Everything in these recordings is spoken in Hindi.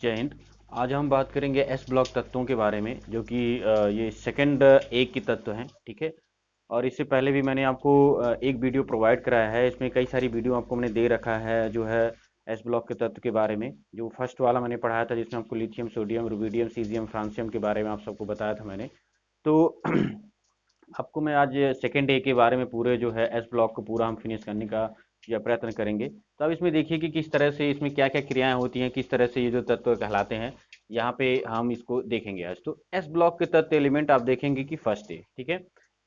जय हिंद। आज हम बात करेंगे एस ब्लॉक तत्वों के बारे में, जो कि ये सेकंड एक की तत्व हैं। ठीक है। और इससे पहले भी मैंने आपको एक वीडियो प्रोवाइड कराया है। इसमें कई सारी वीडियो आपको मैंने दे रखा है जो है एस ब्लॉक के तत्व के बारे में। जो फर्स्ट वाला मैंने पढ़ाया था, जिसमें आपको lithium, sodium, rubidium, caesium, francium के बारे में आप सबको बताया था मैंने। तो आपको मैं आज सेकेंड ए के बारे में पूरे जो है एस ब्लॉक को पूरा हम फिनिश करने का या प्रयत्न करेंगे। तो अब इसमें देखिए कि किस तरह से इसमें क्या क्या क्रियाएं होती हैं, किस तरह से ये जो तत्व कहलाते हैं, यहाँ पे हम इसको देखेंगे आज। तो एस ब्लॉक के तत्व एलिमेंट आप देखेंगे कि फर्स्ट ए। ठीक है।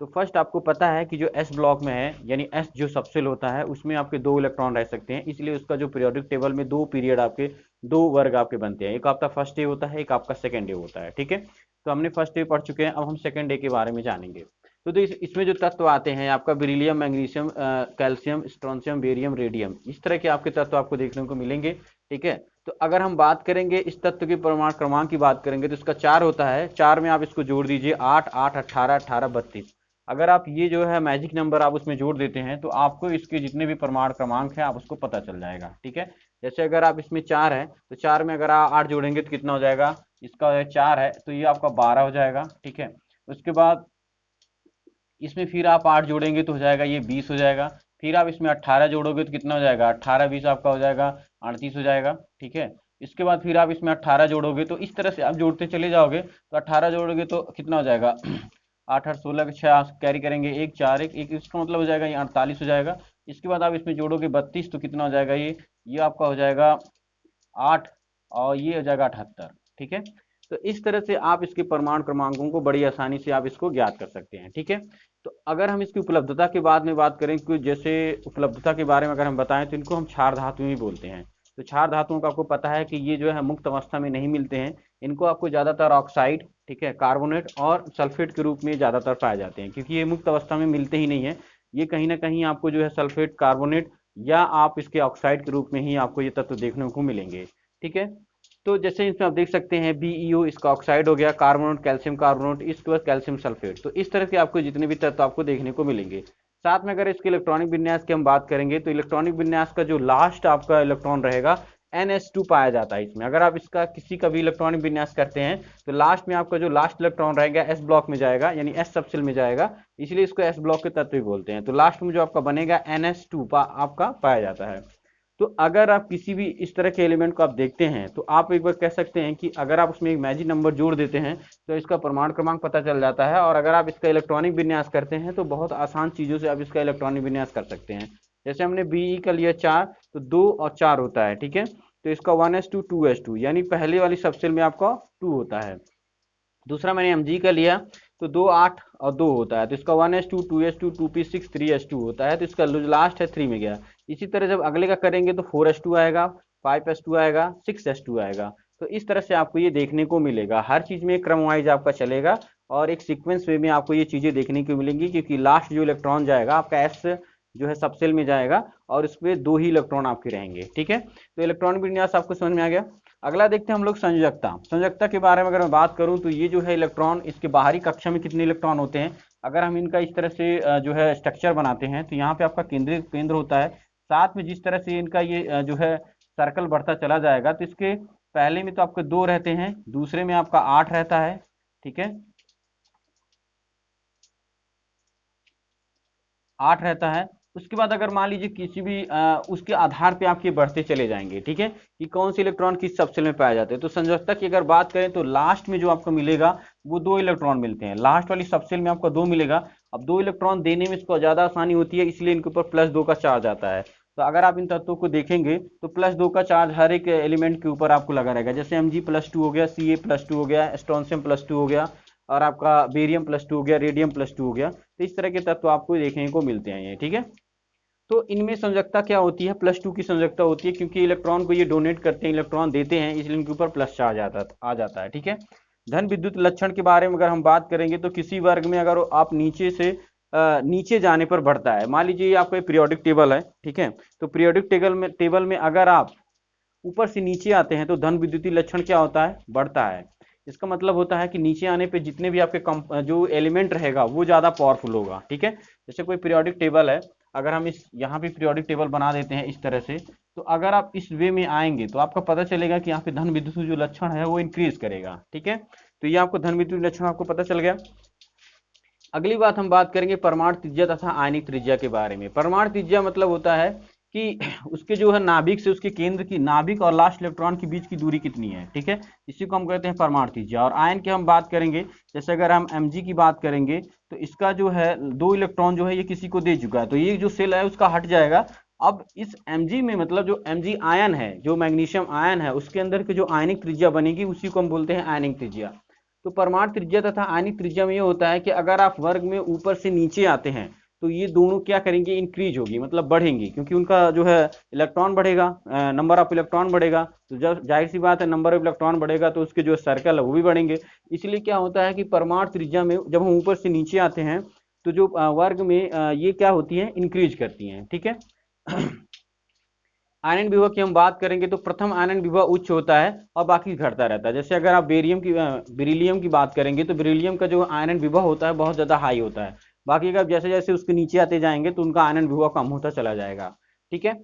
तो फर्स्ट आपको पता है कि जो एस ब्लॉक में है, यानी एस जो सबसेल होता है, उसमें आपके दो इलेक्ट्रॉन रह सकते हैं। इसलिए उसका जो पीरियोडिक टेबल में दो पीरियड आपके, दो वर्ग आपके बनते हैं। एक आपका फर्स्ट ए होता है, एक आपका सेकेंड ए होता है। ठीक है। तो हमने फर्स्ट ए पढ़ चुके हैं, अब हम सेकेंड ए के बारे में जानेंगे। तो इसमें जो तत्व आते हैं आपका beryllium, magnesium, calcium, strontium, barium, radium, इस तरह के आपके तत्व आपको देखने को मिलेंगे। ठीक है। तो अगर हम बात करेंगे इस तत्व के परमाणु क्रमांक की बात करेंगे तो इसका 4 होता है। 4 में आप इसको जोड़ दीजिए, 8, 8, 18, 18, 32। अगर आप ये जो है मैजिक नंबर आप उसमें जोड़ देते हैं तो आपको इसके जितने भी परमाणु क्रमांक है आप उसको पता चल जाएगा। ठीक है। जैसे अगर आप इसमें 4 है तो 4 में अगर आप 8 जोड़ेंगे तो कितना हो जाएगा, इसका 4 है तो ये आपका 12 हो जाएगा। ठीक है। उसके बाद इसमें फिर आप 8 जोड़ेंगे तो हो जाएगा ये 20 हो जाएगा। फिर आप इसमें 18 जोड़ोगे तो कितना हो जाएगा, 18 20 आपका हो जाएगा 38 हो जाएगा। ठीक है। इसके बाद फिर आप इसमें 18 जोड़ोगे, तो इस तरह से आप जोड़ते चले जाओगे। तो 18 जोड़ोगे तो कितना हो जाएगा 8 8 16 के 6 कैरी करेंगे, 1 4 1 1, इसका मतलब हो जाएगा ये 48 हो जाएगा। इसके बाद आप इसमें जोड़ोगे 32 तो कितना हो जाएगा, ये आपका हो जाएगा 8, और ये हो जाएगा 78। ठीक है। तो इस तरह से आप इसके परमाणु क्रमांकों को बड़ी आसानी से आप इसको ज्ञात कर सकते हैं। ठीक है। तो अगर हम इसकी उपलब्धता के बाद में बात करें, कि जैसे उपलब्धता के बारे में अगर हम बताएं तो इनको हम क्षार धातु ही बोलते हैं। तो क्षार धातुओं का आपको पता है कि ये जो है मुक्त अवस्था में नहीं मिलते हैं। इनको आपको ज्यादातर ऑक्साइड, ठीक है, कार्बोनेट और सल्फेट के रूप में ज्यादातर पाए जाते हैं, क्योंकि ये मुक्त अवस्था में मिलते ही नहीं है। ये कहीं ना कहीं आपको जो है सल्फेट, कार्बोनेट या आप इसके ऑक्साइड के रूप में ही आपको ये तत्व देखने को मिलेंगे। ठीक है। तो जैसे इसमें आप देख सकते हैं BeO, इसका ऑक्साइड हो गया, कार्बोनेट, कैल्शियम कार्बोनेट, इसके बाद कैल्शियम सल्फेट। तो इस तरह के आपको जितने भी तत्व आपको देखने को मिलेंगे। साथ में अगर इसके इलेक्ट्रॉनिक विन्यास की हम बात करेंगे तो इलेक्ट्रॉनिक विन्यास का जो लास्ट आपका इलेक्ट्रॉन रहेगा NH2 पाया जाता है इसमें। अगर आप इसका किसी का भी इलेक्ट्रॉनिक विन्यास करते हैं तो लास्ट में आपका जो लास्ट इलेक्ट्रॉन रहेगा एस ब्लॉक में जाएगा, यानी एस सबसेल में जाएगा, इसलिए इसको एस ब्लॉक के तत्व भी बोलते हैं। तो लास्ट में जो आपका बनेगा NH2 आपका पाया जाता है। तो अगर आप किसी भी इस तरह के एलिमेंट को आप देखते हैं तो आप एक बार कह सकते हैं कि अगर आप उसमें एक मैजिक नंबर जोड़ देते हैं तो इसका परमाणु क्रमांक पता चल जाता है। और अगर आप इसका इलेक्ट्रॉनिक विन्यास करते हैं तो बहुत आसान चीजों से आप इसका इलेक्ट्रॉनिक विन्यास कर सकते हैं। जैसे हमने BE का लिया 4, तो 2 और 4 होता है। ठीक है। तो इसका 1s2 2s2, यानी पहले वाली सबसेल में आपका 2 होता है। दूसरा मैंने Mg का लिया तो 2 8 और 2 होता है, तो इसका 1s2 2s2 2p6 3s2 होता है। तो इसका लास्ट है 3 में गया। इसी तरह जब अगले का करेंगे तो 4s2 आएगा, 5s2 आएगा, 6s2 आएगा। तो इस तरह से आपको ये देखने को मिलेगा। हर चीज में क्रम वाइज आपका चलेगा और एक सीक्वेंस वे में आपको ये चीजें देखने को मिलेंगी, क्योंकि लास्ट जो इलेक्ट्रॉन जाएगा आपका एस जो है सबसेल में जाएगा और इसमें 2 ही इलेक्ट्रॉन आपके रहेंगे। ठीक है। तो इलेक्ट्रॉनिक विन्यास आपको समझ में आ गया। अगला देखते हैं हम लोग संयोजकता। संयोजकता के बारे में अगर मैं बात करूं तो ये जो है इलेक्ट्रॉन, इसके बाहरी कक्षा में कितने इलेक्ट्रॉन होते हैं। अगर हम इनका इस तरह से जो है स्ट्रक्चर बनाते हैं तो यहाँ पे आपका केंद्र होता है। साथ में जिस तरह से इनका ये जो है सर्कल बढ़ता चला जाएगा, तो इसके पहले में तो आपके 2 रहते हैं, दूसरे में आपका 8 रहता है। ठीक है, 8 रहता है। उसके बाद अगर मान लीजिए किसी भी उसके आधार पे आपके बढ़ते चले जाएंगे। ठीक है, कि कौन से इलेक्ट्रॉन किस सबसेल में पाए जाते हैं। तो संयोजकता की अगर बात करें तो लास्ट में जो आपको मिलेगा वो 2 इलेक्ट्रॉन मिलते हैं। लास्ट वाली सबसेल में आपको 2 मिलेगा। अब 2 इलेक्ट्रॉन देने में इसको ज्यादा आसानी होती है, इसलिए इनके ऊपर +2 का चार्ज आता है। तो अगर आप इन तत्वों को देखेंगे तो +2 का चार्ज हर एक एलिमेंट के ऊपर आपको लगा रहेगा। जैसे Mg +2 हो गया, Ca +2 हो गया, स्ट्रोंशियम +2 हो गया, और आपका बेरियम +2 हो गया, रेडियम +2 हो गया। तो इस तरह के तत्व आपको देखने को मिलते हैं ये। ठीक है। तो इनमें संयोजकता क्या होती है, +2 की संयोजकता होती है, क्योंकि इलेक्ट्रॉन को ये डोनेट करते हैं, इलेक्ट्रॉन देते हैं, इसलिए इनके ऊपर प्लस चार्ज आ जाता है। ठीक है। धन विद्युत लक्षण के बारे में अगर हम बात करेंगे तो किसी वर्ग में अगर आप नीचे से नीचे जाने पर बढ़ता है, मान लीजिए ये आपका पीरियोडिक टेबल है। ठीक है। तो पीरियोडिक टेबल में अगर आप ऊपर से नीचे आते हैं तो धन विद्युतीय लक्षण क्या होता है, बढ़ता है। इसका मतलब होता है कि नीचे आने पे जितने भी आपके जो एलिमेंट रहेगा वो ज्यादा पावरफुल होगा। ठीक है। जैसे कोई पीरियोडिक टेबल है, अगर हम इस यहाँ पे पीरियोडिक टेबल बना देते हैं इस तरह से, तो अगर आप इस वे में आएंगे तो आपको पता चलेगा कि यहाँ पे धन विद्युत जो लक्षण है वो इंक्रीज करेगा। ठीक है, तो ये आपको धन विद्युत लक्षण आपको पता चल गया। अगली बात हम बात करेंगे परमाणु त्रिज्या तथा आयनिक त्रिज्या के बारे में। परमाणु त्रिज्या मतलब होता है कि उसके जो है नाभिक से उसके केंद्र की, नाभिक और लास्ट इलेक्ट्रॉन के बीच की दूरी कितनी है। ठीक है, इसी को हम कहते हैं परमाणु त्रिज्या। और आयन की हम बात करेंगे, जैसे अगर हम Mg की बात करेंगे तो इसका जो है 2 इलेक्ट्रॉन जो है ये किसी को दे चुका है, तो ये जो सेल है उसका हट जाएगा। अब इस Mg में मतलब जो Mg आयन है, जो मैग्नीशियम आयन है, उसके अंदर की जो आयनिक त्रिज्या बनेगी उसी को हम बोलते हैं आयनिक त्रिज्या। तो परमाणु त्रिज्या तथा आयनिक त्रिज्या में ये होता है कि अगर आप वर्ग में ऊपर से नीचे आते हैं तो ये दोनों क्या करेंगे, इंक्रीज होगी, मतलब बढ़ेंगी, क्योंकि उनका जो है इलेक्ट्रॉन बढ़ेगा, नंबर ऑफ इलेक्ट्रॉन बढ़ेगा। तो जब जाहिर सी बात है नंबर ऑफ इलेक्ट्रॉन बढ़ेगा तो उसके जो सर्कल है वो भी बढ़ेंगे। इसलिए क्या होता है कि परमाणु त्रिज्या में जब हम ऊपर से नीचे आते हैं तो जो वर्ग में ये क्या होती है, इंक्रीज करती हैं। ठीक है। आयनन विभव की हम बात करेंगे तो प्रथम आयनन विभव उच्च होता है और बाकी घटता रहता है। जैसे अगर आप बेरिलियम की बात करेंगे तो बेरिलियम का जो आयनन विभव होता है बहुत ज़्यादा हाई होता है। बाकी अगर जैसे जैसे उसके नीचे आते जाएंगे तो उनका आयनन विभव कम होता चला जाएगा। ठीक है,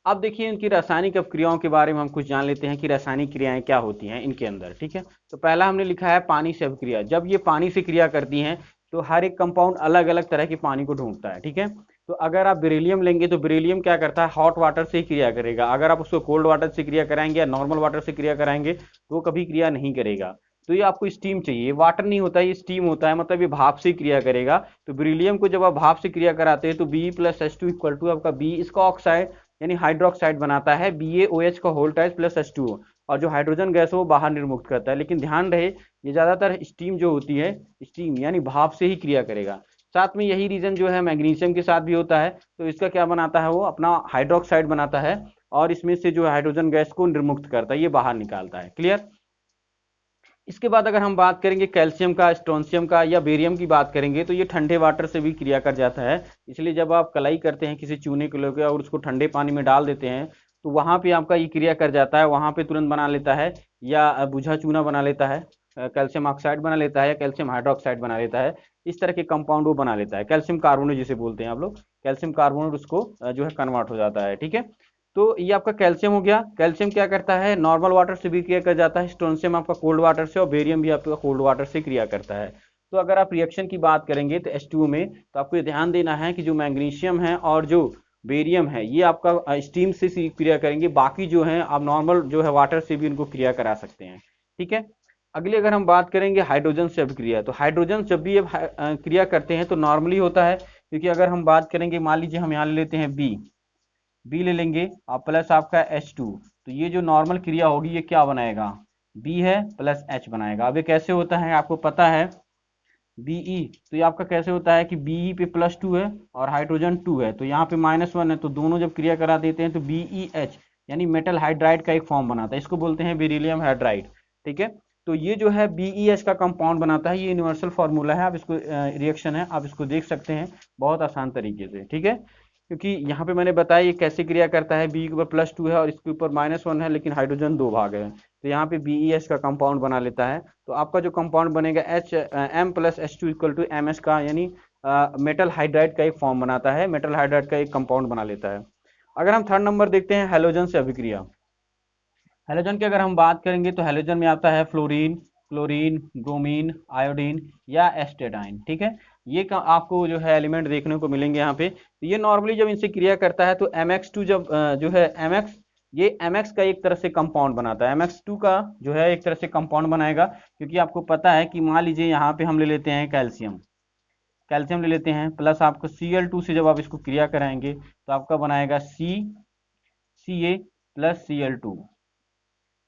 अब देखिए इनकी रासायनिक अपक्रियाओं के बारे में हम कुछ जान लेते हैं कि रासायनिक क्रियाएं क्या होती हैं इनके अंदर। ठीक है, तो पहला हमने लिखा है पानी से अपक्रिया। जब ये पानी से क्रिया करती हैं तो हर एक कंपाउंड अलग अलग तरह के पानी को ढूंढता है। ठीक है, तो अगर आप बेरिलियम लेंगे तो बेरिलियम क्या करता है, हॉट वाटर से ही क्रिया करेगा। अगर आप उसको कोल्ड वाटर से क्रिया कराएंगे या नॉर्मल वाटर से क्रिया कराएंगे तो वो कभी क्रिया नहीं करेगा। तो ये आपको स्टीम चाहिए, ये वाटर नहीं होता है, ये स्टीम होता है, मतलब ये भाप से क्रिया करेगा। तो बेरिलियम को जब आप भाप से क्रिया कराते हैं तो Be+H2 इक्वल टू आपका बी, इसका ऑक्साइड यानी हाइड्रोक्साइड बनाता है, BaOH का होल टाइप प्लस H2O, और जो हाइड्रोजन गैस है वो बाहर निर्मुक्त करता है। लेकिन ध्यान रहे ये ज्यादातर स्टीम जो होती है, स्टीम यानी भाप से ही क्रिया करेगा। साथ में यही रीजन जो है मैग्नीशियम के साथ भी होता है, तो इसका क्या बनाता है, वो अपना हाइड्रोक्साइड बनाता है और इसमें से जो हाइड्रोजन गैस को निर्मुक्त करता है, ये बाहर निकालता है। क्लियर। इसके बाद अगर हम बात करेंगे कैल्शियम का, स्ट्रोंशियम का या बेरियम की बात करेंगे तो ये ठंडे वाटर से भी क्रिया कर जाता है। इसलिए जब आप कलाई करते हैं किसी चूने को लेकर और उसको ठंडे पानी में डाल देते हैं तो वहां पे आपका ये क्रिया कर जाता है, वहां पे तुरंत बना लेता है या बुझा चूना बना लेता है, कैल्शियम ऑक्साइड बना लेता है या कैल्शियम हाइड्रोक्साइड बना लेता है। इस तरह के कंपाउंड वो बना लेता है, कैल्शियम कार्बोनेट जिसे बोलते हैं आप लोग, कैल्शियम कार्बोनेट उसको जो है कन्वर्ट हो जाता है। ठीक है, तो ये आपका कैल्शियम हो गया। कैल्शियम क्या करता है, नॉर्मल वाटर से भी क्रिया कर जाता है, स्ट्रोंशियम आपका कोल्ड वाटर से और बेरियम भी आपका कोल्ड वाटर से क्रिया करता है। तो अगर आप रिएक्शन की बात करेंगे तो H2O में, तो आपको ये ध्यान देना है कि जो मैग्नीशियम है और जो बेरियम है ये आपका स्टीम से क्रिया करेंगे, बाकी जो है आप नॉर्मल जो है वाटर से भी इनको क्रिया करा सकते हैं। ठीक है, अगली अगर हम बात करेंगे हाइड्रोजन से अभिक्रिया, तो हाइड्रोजन जब भी क्रिया करते हैं तो नॉर्मली होता है, क्योंकि अगर हम बात करेंगे मान लीजिए हम यहाँ ले लेते हैं बी ले लेंगे और प्लस आपका H2, तो ये जो नॉर्मल क्रिया होगी ये क्या बनाएगा, बी है प्लस H बनाएगा। अब ये कैसे होता है आपको पता है, Be, तो ये आपका कैसे होता है कि Be पे +2 है और हाइड्रोजन 2 है, तो यहाँ पे -1 है, तो दोनों जब क्रिया करा देते हैं तो BeH यानी मेटल हाइड्राइड का एक फॉर्म बनाता है, इसको बोलते हैं बेरिलियम हाइड्राइड। ठीक है, तो ये जो है BeH का कंपाउंड बनाता है, ये यूनिवर्सल फार्मूला है, आप इसको रिएक्शन है, आप इसको देख सकते हैं बहुत आसान तरीके से। ठीक है, क्योंकि यहाँ पे मैंने बताया ये कैसे क्रिया करता है, बी के ऊपर +2 है और इसके ऊपर -1 है, लेकिन हाइड्रोजन 2 भाग है, तो यहाँ पे BeH का कंपाउंड बना लेता है। तो आपका जो कंपाउंड बनेगा M+H2 इक्वल टू MS का, यानी मेटल हाइड्राइड का एक फॉर्म बनाता है, मेटल हाइड्राइड का एक कंपाउंड बना लेता है। अगर हम थर्ड नंबर देखते हैं हैलोजन से अभिक्रिया। हैलोजन की अगर हम बात करेंगे तो हैलोजन में आता है फ्लोरीन, क्लोरीन, ब्रोमीन, आयोडीन या एस्टेटाइन। ठीक है, ये आपको जो है एलिमेंट देखने को मिलेंगे यहाँ पे। तो ये नॉर्मली जब इनसे क्रिया करता है तो MX2 जब जो है MX, ये MX का एक तरह से कंपाउंड बनाता है, MX2 का जो है एक तरह से कंपाउंड बनाएगा, क्योंकि आपको पता है कि मान लीजिए यहाँ पे हम ले लेते हैं कैल्शियम, कैल्शियम ले लेते हैं प्लस आपको Cl2 से जब आप इसको क्रिया कराएंगे तो आपका बनाएगा Ca plus Cl2,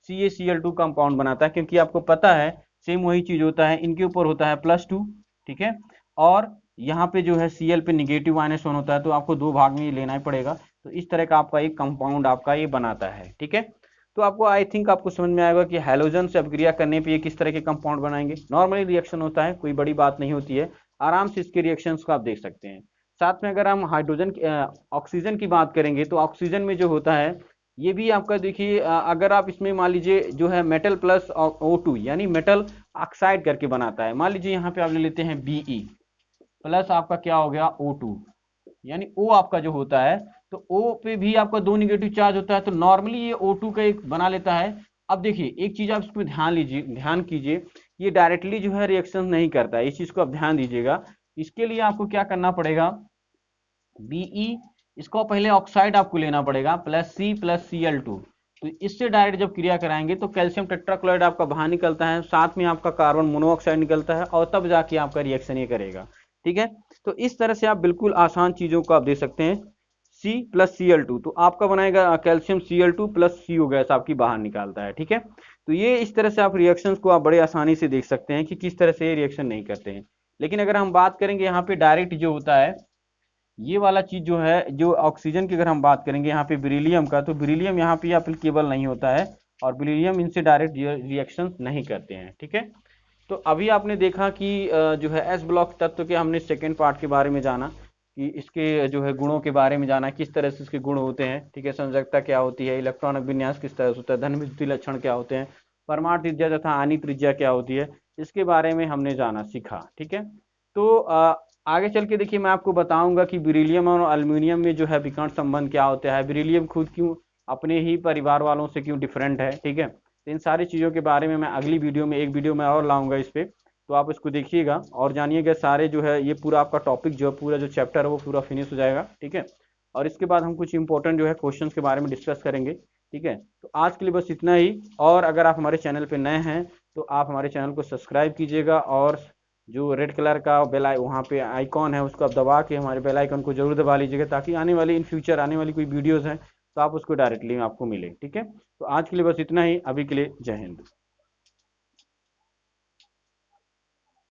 CaCl2 compound बनाता है, क्योंकि आपको पता है सेम वही चीज होता है, इनके ऊपर होता है +2। ठीक है, और यहाँ पे जो है Cl पे निगेटिव -1 होता है, तो आपको 2 भाग में ये लेना ही पड़ेगा। तो इस तरह का आपका एक कंपाउंड आपका ये बनाता है। ठीक है, तो आपको आई थिंक आपको समझ में आएगा कि हैलोजन से अपक्रिया करने पे ये किस तरह के कंपाउंड बनाएंगे। नॉर्मली रिएक्शन होता है, कोई बड़ी बात नहीं होती है, आराम से इसके रिएक्शंस को आप देख सकते हैं। साथ में अगर हम हाइड्रोजन ऑक्सीजन की बात करेंगे तो ऑक्सीजन में जो होता है ये भी आपका देखिए, अगर आप इसमें मान लीजिए जो है मेटल प्लस O2 यानी मेटल ऑक्साइड करके बनाता है। मान लीजिए यहाँ पे आप ले लेते हैं Be प्लस आपका क्या हो गया O2, यानी O आपका जो होता है, तो O पे भी आपका 2 निगेटिव चार्ज होता है, तो नॉर्मली ये O2 का एक बना लेता है। अब देखिए एक चीज आप इसमें ध्यान कीजिए, ये डायरेक्टली जो है रिएक्शन नहीं करता है, इस चीज को आप ध्यान दीजिएगा। इसके लिए आपको क्या करना पड़ेगा, Be, इसको पहले ऑक्साइड आपको लेना पड़ेगा, +C+Cl2। तो इससे डायरेक्ट जब क्रिया कराएंगे तो कैल्शियम टेट्राक्लोराइड आपका बाहर निकलता है, साथ में आपका कार्बन मोनोऑक्साइड निकलता है, और तब जाके आपका रिएक्शन ये करेगा। ठीक है, तो इस तरह से आप बिल्कुल आसान चीजों को आप दे सकते हैं। C+Cl2 तो आपका बनाएगा calcium Cl2 plus CO gas आपकी बाहर निकालता है। ठीक है, तो ये इस तरह से आप रिएक्शंस को आप बड़े आसानी से देख सकते हैं कि किस तरह से ये रिएक्शन नहीं करते हैं। लेकिन अगर हम बात करेंगे यहाँ पे डायरेक्ट जो होता है ये वाला चीज जो है, जो ऑक्सीजन की अगर हम बात करेंगे यहाँ पे बेरिलियम का, तो बेरिलियम यहाँ पे एप्लीकेबल नहीं होता है, और बेरिलियम इनसे डायरेक्ट रिएक्शन नहीं करते हैं। ठीक है, तो अभी आपने देखा कि जो है एस ब्लॉक तत्व के हमने सेकेंड पार्ट के बारे में जाना, कि इसके जो है गुणों के बारे में जाना, किस तरह से इसके गुण होते हैं। ठीक है, संयोजकता क्या होती है, इलेक्ट्रॉनिक विन्यास किस तरह से होता है, धन विद्युतीय लक्षण क्या होते हैं, परमाणु त्रिज्या तथा आनी त्रिज्या क्या होती है, इसके बारे में हमने जाना सीखा। ठीक है, तो आगे चल के देखिए मैं आपको बताऊंगा कि बेरिलियम और एल्युमिनियम में जो है विकर्ण संबंध क्या होता है, बेरिलियम खुद क्यों अपने ही परिवार वालों से क्यों डिफरेंट है। ठीक है, तो इन सारी चीज़ों के बारे में मैं अगली वीडियो में, एक वीडियो में और लाऊंगा इस पे, तो आप इसको देखिएगा और जानिएगा सारे जो है, ये पूरा आपका टॉपिक जो है, पूरा जो चैप्टर है वो पूरा फिनिश हो जाएगा। ठीक है, और इसके बाद हम कुछ इंपॉर्टेंट जो है क्वेश्चंस के बारे में डिस्कस करेंगे। ठीक है, तो आज के लिए बस इतना ही, और अगर आप हमारे चैनल पे नए हैं तो आप हमारे चैनल को सब्सक्राइब कीजिएगा, और जो रेड कलर का वहाँ पे आइकॉन है उसको आप दबा के हमारे बेल आइकन को जरूर दबा लीजिएगा, ताकि आने वाली इन फ्यूचर आने वाली कोई वीडियोज़ हैं तो आप उसको डायरेक्टली आपको मिले। ठीक है, तो आज के लिए बस इतना ही, अभी के लिए जय हिंद।